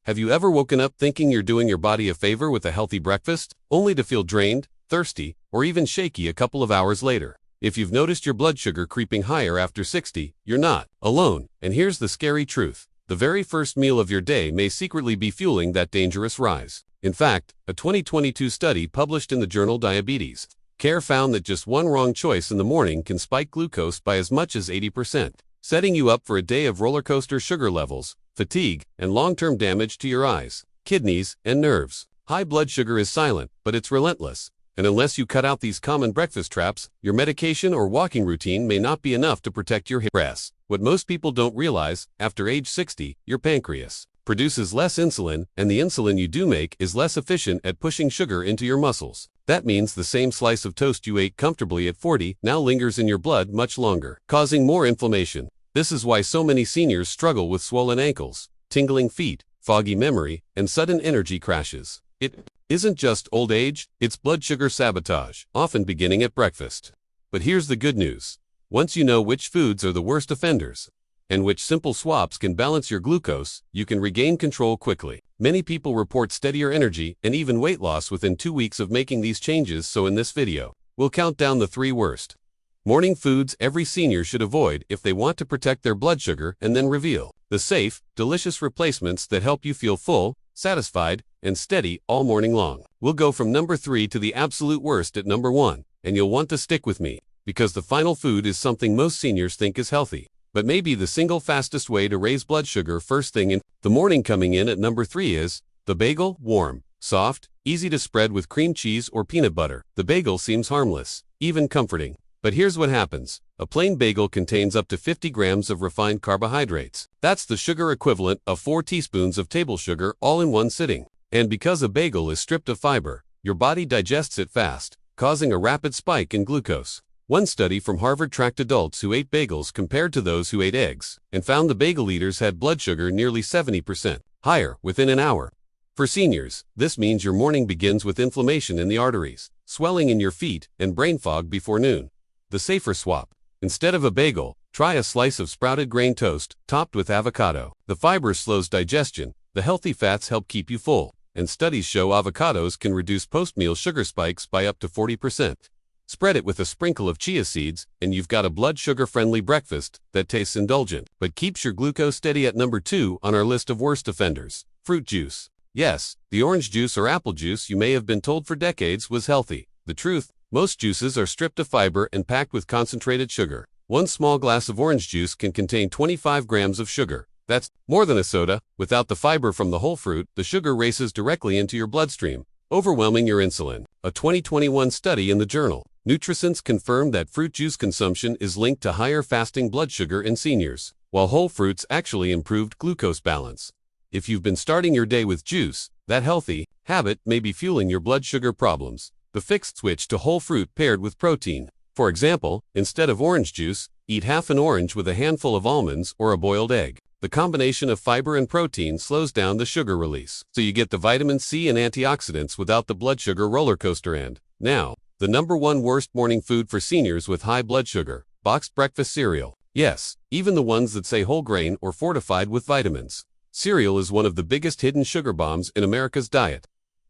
Have you ever woken up thinking you're doing your body a favor with a healthy breakfast, only to feel drained, thirsty, or even shaky a couple of hours later? If you've noticed your blood sugar creeping higher after 60, you're not alone. And here's the scary truth. The very first meal of your day may secretly be fueling that dangerous rise. In fact, a 2022 study published in the journal Diabetes Care found that just one wrong choice in the morning can spike glucose by as much as 80%, setting you up for a day of roller coaster sugar levels, fatigue, and long-term damage to your eyes, kidneys, and nerves. High blood sugar is silent, but it's relentless. And unless you cut out these common breakfast traps, your medication or walking routine may not be enough to protect your pancreas. What most people don't realize, after age 60, your pancreas produces less insulin, and the insulin you do make is less efficient at pushing sugar into your muscles. That means the same slice of toast you ate comfortably at 40 now lingers in your blood much longer, causing more inflammation. This is why so many seniors struggle with swollen ankles, tingling feet, foggy memory, and sudden energy crashes. It isn't just old age, it's blood sugar sabotage, often beginning at breakfast. But here's the good news. Once you know which foods are the worst offenders, and which simple swaps can balance your glucose, you can regain control quickly. Many people report steadier energy and even weight loss within 2 weeks of making these changes, so in this video, we'll count down the 3 worst morning foods every senior should avoid if they want to protect their blood sugar, and then reveal the safe, delicious replacements that help you feel full, satisfied, and steady all morning long. We'll go from number 3 to the absolute worst at number 1, and you'll want to stick with me, because the final food is something most seniors think is healthy, but maybe the single fastest way to raise blood sugar first thing in the morning. Coming in at number 3 is the bagel. Warm, soft, easy to spread with cream cheese or peanut butter. The bagel seems harmless, even comforting. But here's what happens. A plain bagel contains up to 50 grams of refined carbohydrates. That's the sugar equivalent of 4 teaspoons of table sugar all in one sitting. And because a bagel is stripped of fiber, your body digests it fast, causing a rapid spike in glucose. One study from Harvard tracked adults who ate bagels compared to those who ate eggs, and found the bagel eaters had blood sugar nearly 70% higher within an hour. For seniors, this means your morning begins with inflammation in the arteries, swelling in your feet, and brain fog before noon. The safer swap. Instead of a bagel, try a slice of sprouted grain toast, topped with avocado. The fiber slows digestion, the healthy fats help keep you full, and studies show avocados can reduce post-meal sugar spikes by up to 40%. Spread it with a sprinkle of chia seeds, and you've got a blood sugar-friendly breakfast that tastes indulgent, but keeps your glucose steady. At number 2 on our list of worst offenders, fruit juice. Yes, the orange juice or apple juice you may have been told for decades was healthy. The truth, most juices are stripped of fiber and packed with concentrated sugar. One small glass of orange juice can contain 25 grams of sugar. That's more than a soda. Without the fiber from the whole fruit, the sugar races directly into your bloodstream, overwhelming your insulin. A 2021 study in the journal Nutrisense confirmed that fruit juice consumption is linked to higher fasting blood sugar in seniors, while whole fruits actually improved glucose balance. If you've been starting your day with juice, that healthy habit may be fueling your blood sugar problems. The fixed switch to whole fruit paired with protein. For example, instead of orange juice, eat half an orange with a handful of almonds or a boiled egg. The combination of fiber and protein slows down the sugar release, so you get the vitamin C and antioxidants without the blood sugar roller coaster. And now, the number 1 worst morning food for seniors with high blood sugar, boxed breakfast cereal. Yes, even the ones that say whole grain or fortified with vitamins. Cereal is one of the biggest hidden sugar bombs in America's diet.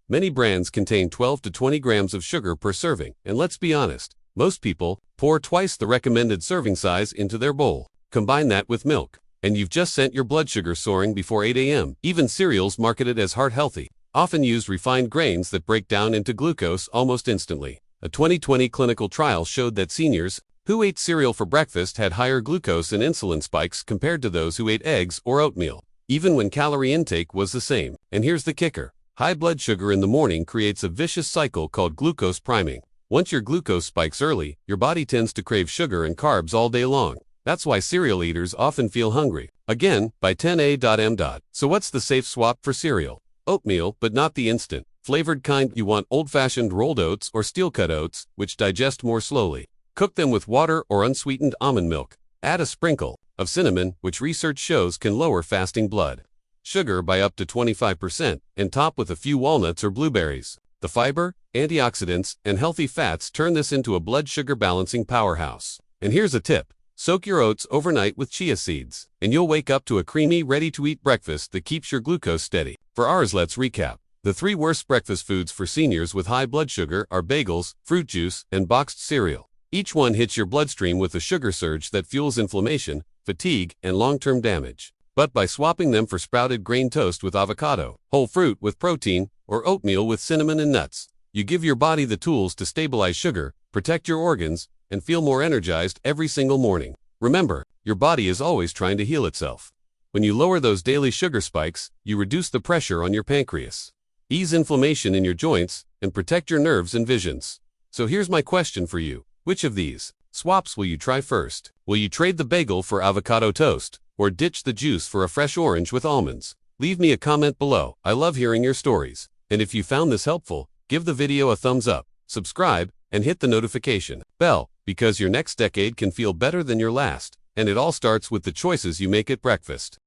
Many brands contain 12 to 20 grams of sugar per serving, and let's be honest, most people pour twice the recommended serving size into their bowl. Combine that with milk, and you've just sent your blood sugar soaring before 8 a.m. Even cereals marketed as heart healthy often use refined grains that break down into glucose almost instantly. A 2020 clinical trial showed that seniors who ate cereal for breakfast had higher glucose and insulin spikes compared to those who ate eggs or oatmeal, even when calorie intake was the same. And here's the kicker. High blood sugar in the morning creates a vicious cycle called glucose priming. Once your glucose spikes early, your body tends to crave sugar and carbs all day long. That's why cereal eaters often feel hungry again by 10 a.m. So what's the safe swap for cereal? Oatmeal, but not the instant flavored kind. You want old-fashioned rolled oats or steel-cut oats, which digest more slowly. Cook them with water or unsweetened almond milk. Add a sprinkle of cinnamon, which research shows can lower fasting blood sugar by up to 25%, and top with a few walnuts or blueberries. The fiber, antioxidants, and healthy fats turn this into a blood sugar balancing powerhouse. And here's a tip. Soak your oats overnight with chia seeds, and you'll wake up to a creamy, ready-to-eat breakfast that keeps your glucose steady. For ours, let's recap. The 3 worst breakfast foods for seniors with high blood sugar are bagels, fruit juice, and boxed cereal. Each one hits your bloodstream with a sugar surge that fuels inflammation, fatigue, and long-term damage. But by swapping them for sprouted grain toast with avocado, whole fruit with protein, or oatmeal with cinnamon and nuts, you give your body the tools to stabilize sugar, protect your organs, and feel more energized every single morning. Remember, your body is always trying to heal itself. When you lower those daily sugar spikes, you reduce the pressure on your pancreas, ease inflammation in your joints, and protect your nerves and visions. So here's my question for you. Which of these swaps will you try first? Will you trade the bagel for avocado toast, or ditch the juice for a fresh orange with almonds? Leave me a comment below. I love hearing your stories. And if you found this helpful, give the video a thumbs up, subscribe, and hit the notification bell, because your next decade can feel better than your last, and it all starts with the choices you make at breakfast.